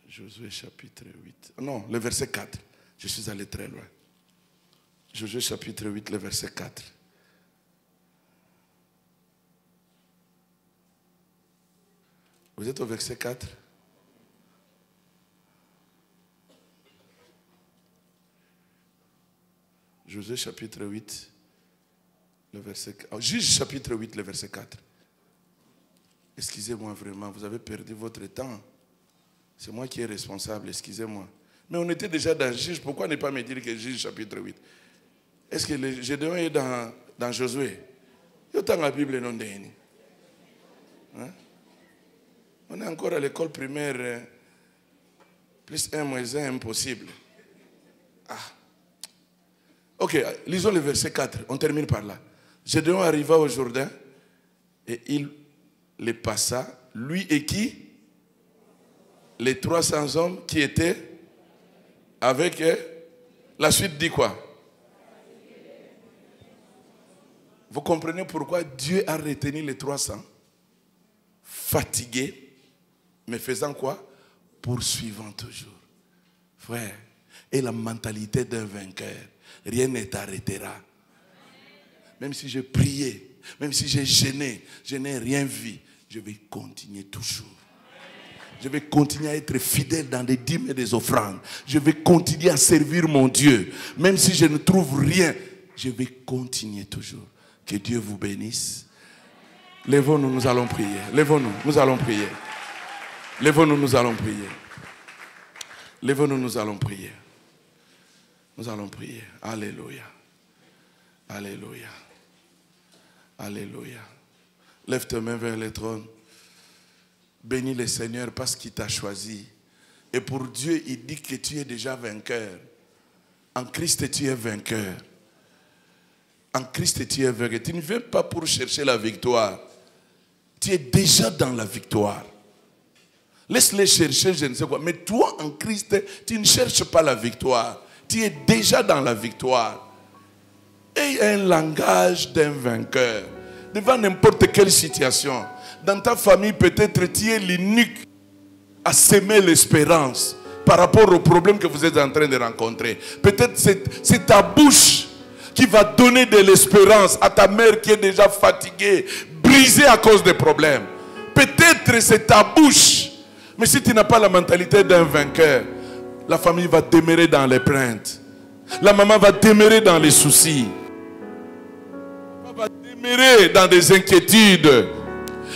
Josué chapitre 8. Non, le verset 4. Je suis allé très loin. Josué chapitre 8, le verset 4. Vous êtes au verset 4? Josué chapitre 8, le verset 4. Juge chapitre 8, le verset 4. Excusez-moi vraiment, vous avez perdu votre temps. C'est moi qui est responsable, excusez-moi. Mais on était déjà dans Juge, pourquoi ne pas me dire que Juge chapitre 8? Est-ce que le Gédéon est dans Josué? Il y a la Bible non déni. On est encore à l'école primaire, plus 1 moins 1, impossible. Ah. Ok, lisons le verset 4, on termine par là. Gédéon arriva au Jourdain et il les passa, lui et qui? Les 300 hommes qui étaient avec la suite dit quoi? Vous comprenez pourquoi Dieu a retenu les 300? Fatigués, mais faisant quoi? Poursuivant toujours. Frère, et la mentalité d'un vainqueur, rien ne t'arrêtera. Même si j'ai prié, même si j'ai gêné, je n'ai rien vu, je vais continuer toujours. Je vais continuer à être fidèle dans les dîmes et les offrandes. Je vais continuer à servir mon Dieu. Même si je ne trouve rien, je vais continuer toujours. Que Dieu vous bénisse. Lèvons-nous, nous allons prier. Lèvons-nous, nous allons prier. Lèvons-nous, nous allons prier. Lèvons-nous, nous allons prier. Nous allons prier. Alléluia. Alléluia. Alléluia. Lève tes mains vers le trône. Bénis le Seigneur parce qu'il t'a choisi. Et pour Dieu, il dit que tu es déjà vainqueur. En Christ, tu es vainqueur. En Christ, tu es vainqueur. Tu ne viens pas pour chercher la victoire. Tu es déjà dans la victoire. Laisse-les chercher, je ne sais quoi. Mais toi, en Christ, tu ne cherches pas la victoire. Tu es déjà dans la victoire. Et un langage d'un vainqueur. Devant n'importe quelle situation. Dans ta famille, peut-être tu es l'unique à s'aimer l'espérance par rapport au problème que vous êtes en train de rencontrer. Peut-être c'est ta bouche qui va donner de l'espérance à ta mère qui est déjà fatiguée, brisée à cause des problèmes. Peut-être c'est ta bouche. Mais si tu n'as pas la mentalité d'un vainqueur, la famille va demeurer dans les plaintes. La maman va demeurer dans les soucis. Elle va demeurer dans des inquiétudes.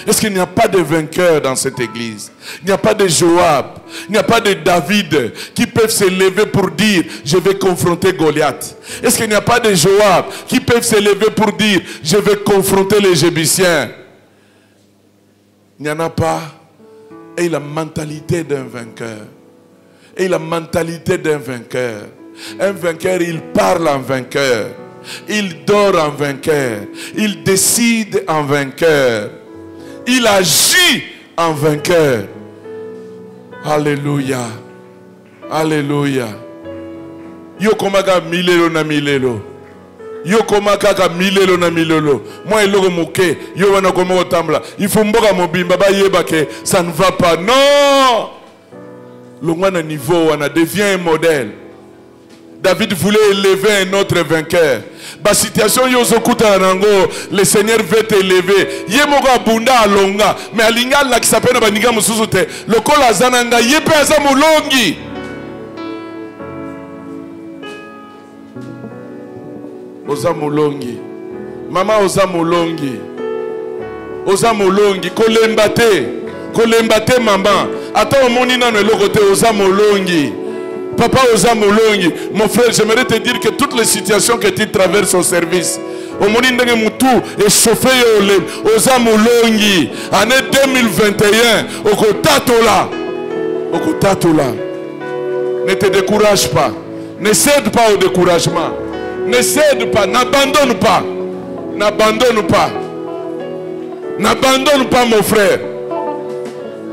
Est-ce qu'il n'y a pas de vainqueur dans cette église? Il n'y a pas de Joab, il n'y a pas de David qui peuvent se lever pour dire je vais confronter Goliath. Est-ce qu'il n'y a pas de Joab qui peuvent se lever pour dire je vais confronter les Jébusiens? Il n'y en a pas. Et la mentalité d'un vainqueur. Et la mentalité d'un vainqueur. Un vainqueur, il parle en vainqueur. Il dort en vainqueur. Il décide en vainqueur. Il agit en vainqueur. Alléluia. Alléluia. Yo komaka milelo na milelo. Yo komaka ka milelo na milelo. Moi eloko moke, yo wana komoko tambla. Il faut mboka mobimba ba yeba ke ça ne va pas. Non. Le niveau wana devient un modèle. David voulait élever un autre vainqueur. La situation le Seigneur veut t'élever. Yemoga bunda alonga, mais alinga la qui s'appelle baniga mususute. Le kol azananga yepe azamulongi. Ozamulongi. Mama ozamulongi. Ozamulongi kolembate. Kolembate mama. Attends moni na le côté ozamulongi. Papa Ozamolongi, mon frère, j'aimerais te dire que toutes les situations que tu traverses au service, au moment où est chauffé Ozamolongi, année 2021, au Kotatola, ne te décourage pas, ne cède pas au découragement, ne cède pas, n'abandonne pas, n'abandonne pas, n'abandonne pas mon frère,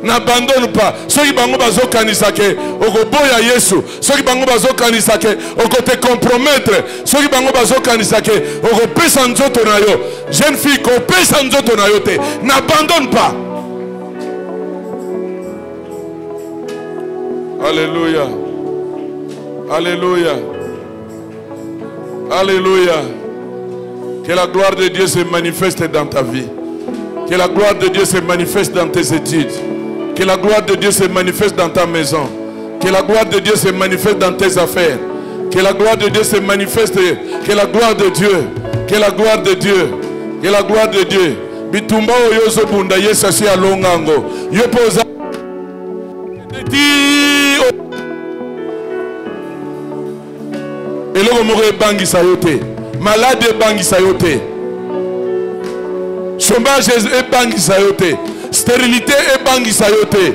n'abandonne pas. Ceux qui bango bazo kanisake, okoboya Yesu. Ceux qui bango bazo kanisake, okote compromettre. Ceux qui bango bazo kanisake, okopesa nzoto na yo. Jeune fille, kopesa nzoto na yo te. N'abandonne pas. Alléluia. Alléluia. Alléluia. Que la gloire de Dieu se manifeste dans ta vie. Que la gloire de Dieu se manifeste dans tes études. Que la gloire de Dieu se manifeste dans ta maison. Que la gloire de Dieu se manifeste dans tes affaires. Que la gloire de Dieu se manifeste. Que la gloire de Dieu. Que la gloire de Dieu. Que la gloire de Dieu. Bitumba oyozo bunda Yesu asi alongango. Yopoza. Eloko moko ebangisa yo te. Malade ebangisa yo te. Chômage ebangisa yo te. Stérilité ebangisa yo te.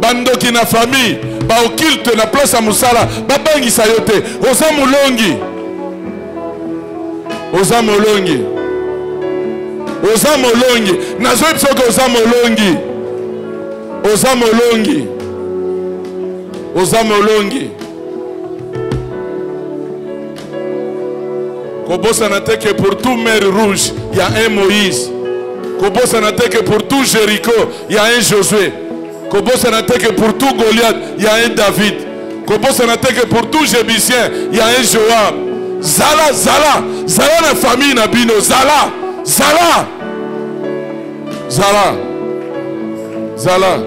Bandoki na famille ba occulte na place ya musala babangisa yo te. Oza mulongi. Oza molongi. Oza molongi. Nazo biso ko oza molongi. Oza molongi. Oza molongi. Kobosa na te que pour tout mer rouge, il y a un Moïse. Kobosa na te que pour tout Jéricho, il y a un Josué. Kobosa na te que pour tout Goliath, il y a un David. Kobosa na te que pour tout Jébusien, il y a un Joab. Zala, Zala, Zala na famille na bino, Zala, Zala, Zala, Zala.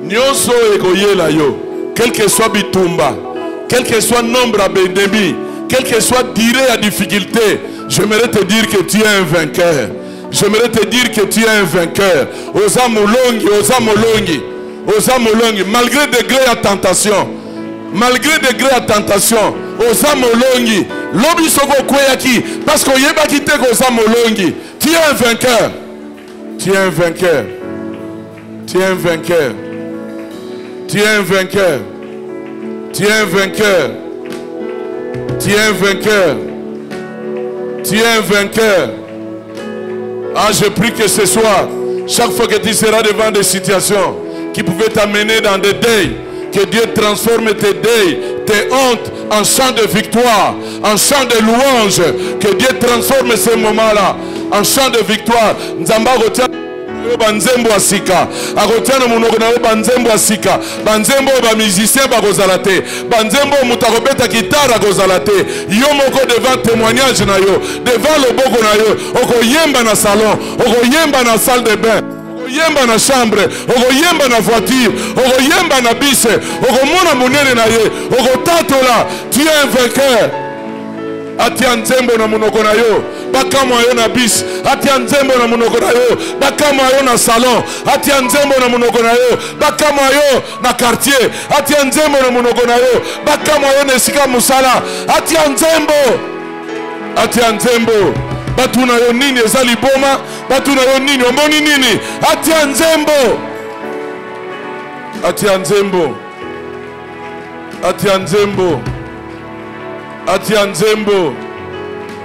Nyonso ekoyela yo, quel que soit bitumba, quel que soit nombre d'ennemis, quel que soit durée à difficulté, j'aimerais te dire que tu es un vainqueur. J'aimerais te dire que tu es un vainqueur. Oza molongi, oza molongi, oza molongi, malgré degré à tentation, malgré degré à tentation, oza molongi, lobi soko kweyaki, parce que yeba kite ko oza molongi, tu es un vainqueur. Tu es un vainqueur. Tu es un vainqueur. Tu es un vainqueur. Tu es un vainqueur. Tu es un vainqueur. Tu es un vainqueur. Ah, je prie que ce soir, chaque fois que tu seras devant des situations qui pouvaient t'amener dans des deuils, que Dieu transforme tes deuils, tes hontes en chant de victoire, en chant de louange. Que Dieu transforme ces moments-là en chant de victoire. Nzamba retient banzembo asika akotiana munoko na banzembo asika banzembo ba musicien ba kozalate banzembo mutakobeta gitara kozalate yo moko devant témoignage na yo devant loboko na yo okoyemba na salon okoyemba na salle de bain okoyemba na chambre okoyemba na voiture okoyemba na bus okomona monene na ye okotatola. Tu es un vainqueur. Atia nzembo na munoko na yo bakamo yo na bis, atia nzembo na munoko na yo bakamo yo na salon, atia nzembo na munoko na yo bakamo yo na quartier, atia nzembo na munoko na yo bakamo yo na esika musala, atia nzembo, atia nzembo. Batu na yo nini ezali boma, batu na yo nini omoni nini, atia nzembo, atia nzembo, atia nzembo, atia nzembo,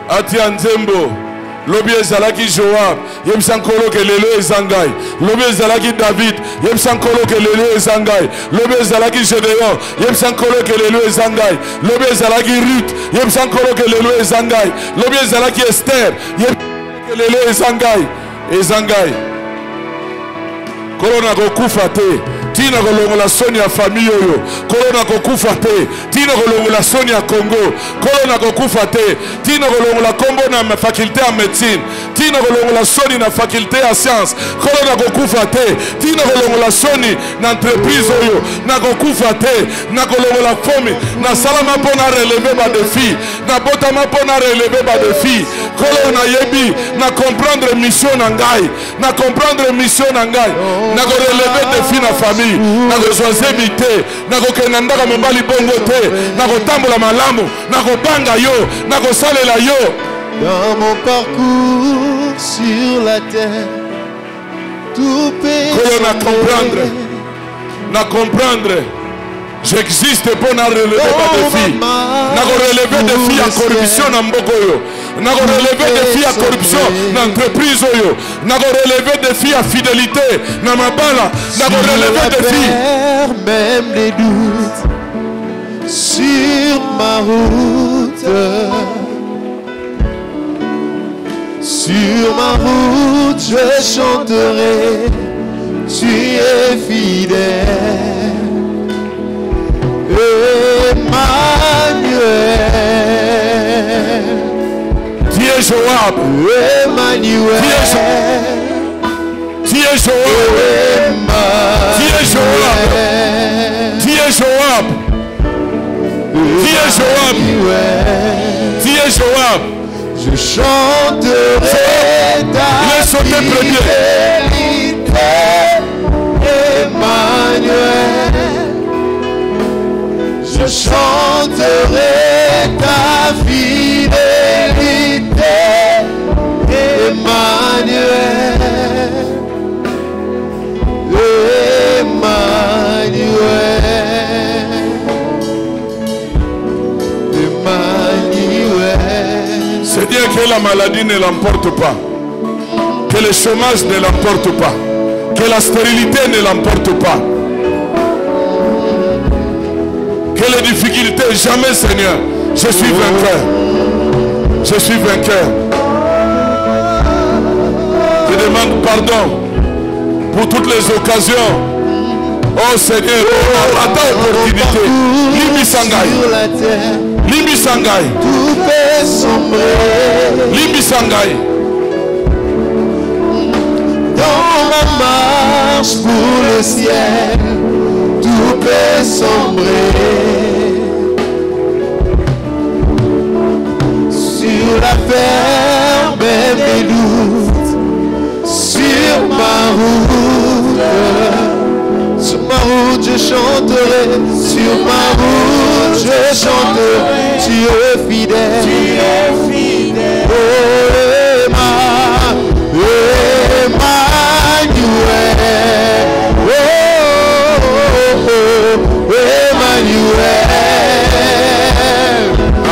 atia nzembo. Lobi ezalaki Joab, yebsankolo ke lelo ezangai. Lobi ezalaki David, yebsankolo ke lelo ezangai. Lobi ezalaki Gédéon, yebsankolo ke lelo ezangai. Lobi ezalaki Ruth, yebsankolo ke lelo ezangai. Lobi ezalaki Esther, yebsankolo ke lelo ezangai. Ezangai. Kolona kokufa te. Tina kolongola soni ya famille oyo. Kolona kokufa te. Tina kolongola soni ya Congo. Kolona kokufa te. Tina kolongola kombo na faculté ya médecine. Tina kolongola soni na faculté ya science. Kolona kokufa te. Tina kolongola soni na entreprise oyo. Na kokufa te. Na kolongola fomi. Na salama pona relever ba défi. Na botama pona relever ba défi. Kolona yebi na comprendre mission na ngai. Na comprendre mission na ngai. Na ko relever défi na famille. Nako choisir te, nako kenandaka mobali bongo te, nako tambola malamu, nako banga yo, nako salela yo. Dans mon parcours sur la terre, tout peut comprendre. na comprendre. J'existe pour relever des défis. Na relever des défis à corruption dans Mbokoyo. Na relever des défis à corruption dans l'entreprise. Na relever des défis à fidélité dans ma bala. Na relever des défis. Même les doutes sur ma route. Sur ma route, je chanterai. Tu es fidèle. Emmanuel. Tu es Joab. Emmanuel. Tu es Joab. Tu es Joab. Tu es Joab. Tu es Joab. Tu es Joab. Je chanterai ta fidélité, Emmanuel. Je chanterai ta fidélité, Emmanuel. Emmanuel. Emmanuel. C'est dire que la maladie ne l'emporte pas, que le chômage ne l'emporte pas, que la stérilité ne l'emporte pas, que les difficultés, jamais Seigneur, je suis vainqueur. Je suis vainqueur. Je demande pardon pour toutes les occasions. Oh Seigneur, à ta opportunité. Limi Sangai. Limi Sangai. Tout est sombré. Limi Sangai. Dans ma marche pour le ciel, tout peut sombrer. Sur la terre, même des doutes. Sur ma route, je chanterai. Sur ma route, je chanterai. Tu es fidèle. Tu es fidèle. Oh, Emmanuel. Oh, Emmanuel.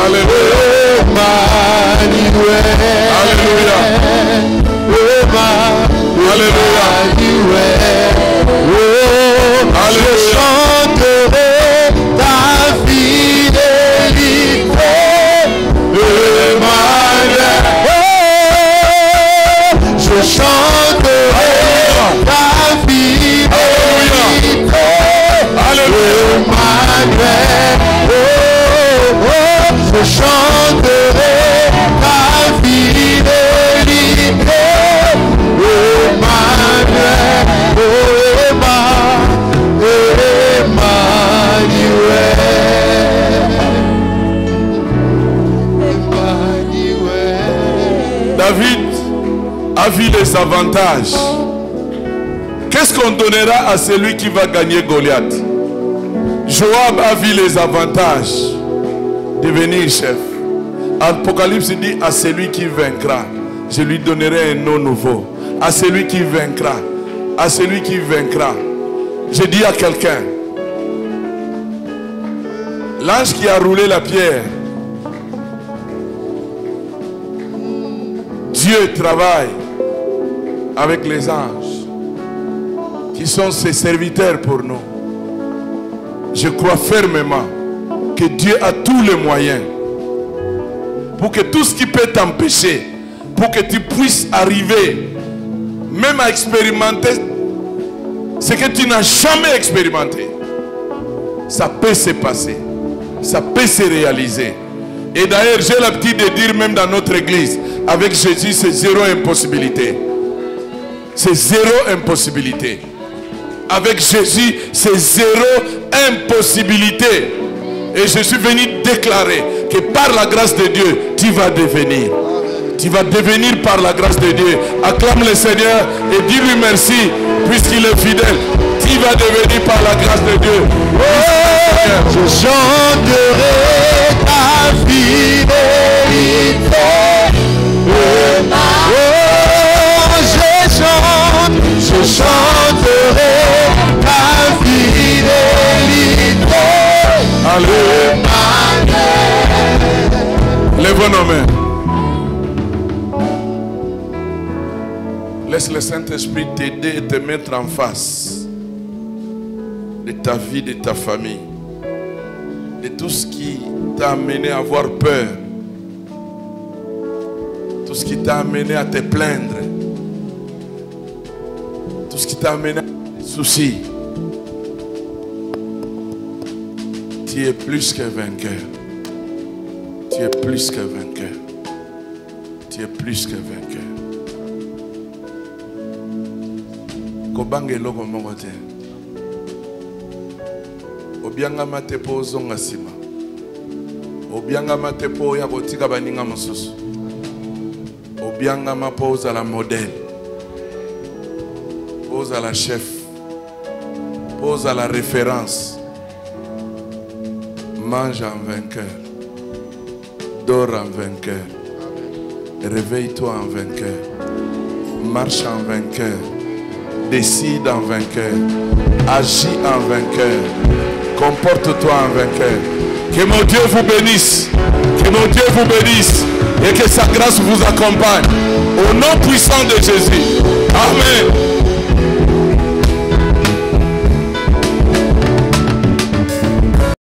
Alléluia. Emmanuel. Alléluia. Alléluia. Je chanterai ta fidélité, Emmanuel. Je chanterai ta fidélité, Emmanuel. Je chanterai ta fidélité, Emmanuel. David a vu les avantages. Qu'est-ce qu'on donnera à celui qui va gagner Goliath? Joab a vu les avantages de devenir chef. Apocalypse dit à celui qui vaincra, je lui donnerai un nom nouveau. À celui qui vaincra, à celui qui vaincra. Je dis à quelqu'un, l'ange qui a roulé la pierre, Dieu travaille avec les anges qui sont ses serviteurs pour nous. Je crois fermement que Dieu a tous les moyens pour que tout ce qui peut t'empêcher, pour que tu puisses arriver même à expérimenter ce que tu n'as jamais expérimenté, ça peut se passer, ça peut se réaliser. Et d'ailleurs, j'ai l'habitude de dire même dans notre église, avec Jésus, c'est zéro impossibilité. C'est zéro impossibilité. Avec Jésus, c'est zéro impossibilité. Et je suis venu déclarer que par la grâce de Dieu, tu vas devenir. Tu vas devenir par la grâce de Dieu. Acclame le Seigneur et dis-lui merci, puisqu'il est fidèle. Tu vas devenir par la grâce de Dieu. Oh, je chanterai ta fidélité. Oh, je chanterai ta fidélité. Laisse le Saint-Esprit t'aider et te mettre en face de ta vie, de ta famille, de tout ce qui t'a amené à avoir peur, tout ce qui t'a amené à te plaindre, tout ce qui t'a amené à des soucis. Tu es plus que vainqueur. Tu es plus que vainqueur. Tu es plus que vainqueur. Kobange loko mongote. Obianga matepo zonga sima. Obianga matepo ya kotika baninga mosusu. Obianga mapoza la modèle. Pose à la chef. Pose à la référence. Mange en vainqueur. Dors en vainqueur. Réveille-toi en vainqueur. Marche en vainqueur. Décide en vainqueur. Agis en vainqueur. Comporte-toi en vainqueur. Que mon Dieu vous bénisse. Que mon Dieu vous bénisse. Et que sa grâce vous accompagne. Au nom puissant de Jésus. Amen.